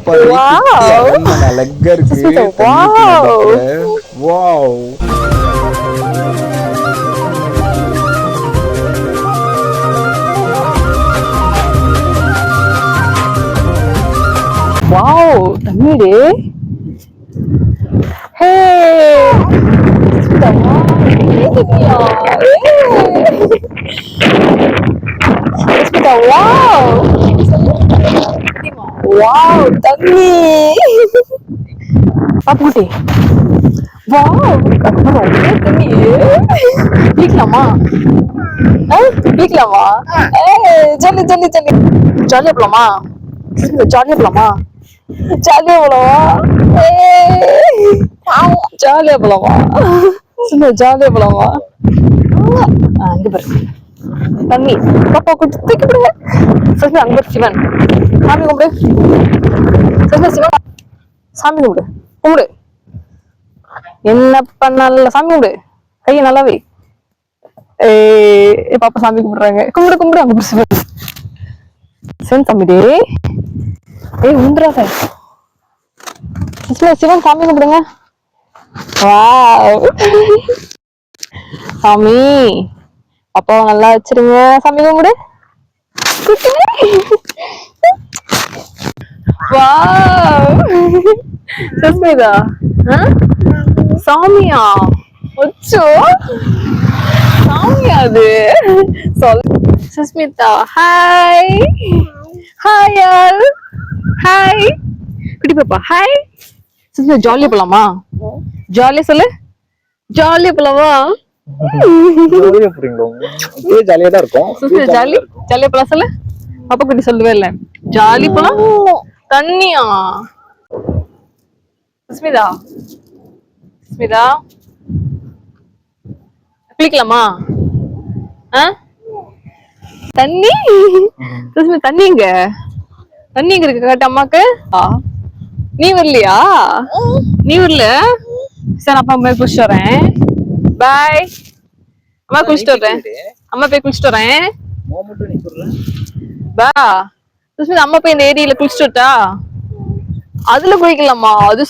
பாரு வாவ் அழகா இருக்கு. சுஸ்மிதா வாவ் வாவ் தண்ணீரு. Hey Sushmita Sushmita wow wow தண்ணி. பாப்புட்டி வாவ் அப்புறம் தண்ணி குளிக்கலாமா? குளிக்கலாமா? ஜல்லி ஜல்லி ஜல்லி ஜாலியா போலாமா? ஜாலியா போலாமா? ஜாலியா போலாமா? ஜாலியா போலாமா? ஜாலியா போலாமா? அங்க பாரு தண்ணி. பாப்பா கொஞ்சம் தூக்கி விடுங்க. சரி அங்க பாரு சிவன். சாமி கும்பிடு. சரி சிவன் சாமி கும்பிடு. கும்பிடு. என்ன பண்ணல சாமி கும்பிடு. கையை நல்லாவே. பாப்பா சாமி கும்பிடுறாங்க. கும்பிடு கும்பிடு. அங்க பாரு சிவன். சிவன் சாமிடே. உண்டுறாத. சிவன் சாமி கும்பிடுங்க. வாவ் சாமி அப்பாவை நல்லா வச்சிருங்க. சாமி கும்பிடு. வாவ் சுஸ்மிதா சாமியா? அச்சோ சாமியா அது? சொல் சுஸ்மிதா. ஹாய் ஹாய் யார். ஹாய் குட்டி பாப்பா. ஹாய் சுஸ்மிதா ஜாலியா போலாமா? ஜாலியா சொல்லு. ஜாலியா போலாமா? ஜாலியா போறீங்களா? அப்படியே ஜாலியா தான் இருக்கும். ஜாலியா போலாம் சொல்லு. அப்பா குட்டி சொல்லவே இல்ல. ஜாலி போலாம். தண்ணியா? சுஸ்மிதா சுஸ்மிதா குளிக்கலாமா? தண்ணி சுஸ்மிதா தண்ணி எங்க? தண்ணி எங்க இருக்கு காட்டு அம்மாக்கு. நீ வரலையா? நீ வரல? சரி அப்பா போய் குளிச்சுட்டு வரேன். பாய். அம்மா குளிச்சுட்டு வரேன். அம்மா போய் குளிச்சுட்டு வரேன். பா சுஸ்மிதா அம்மா போய் இந்த ஏரியில குளிச்சுட்டு வரட்டா? அதுல குளிக்கலாமா? அது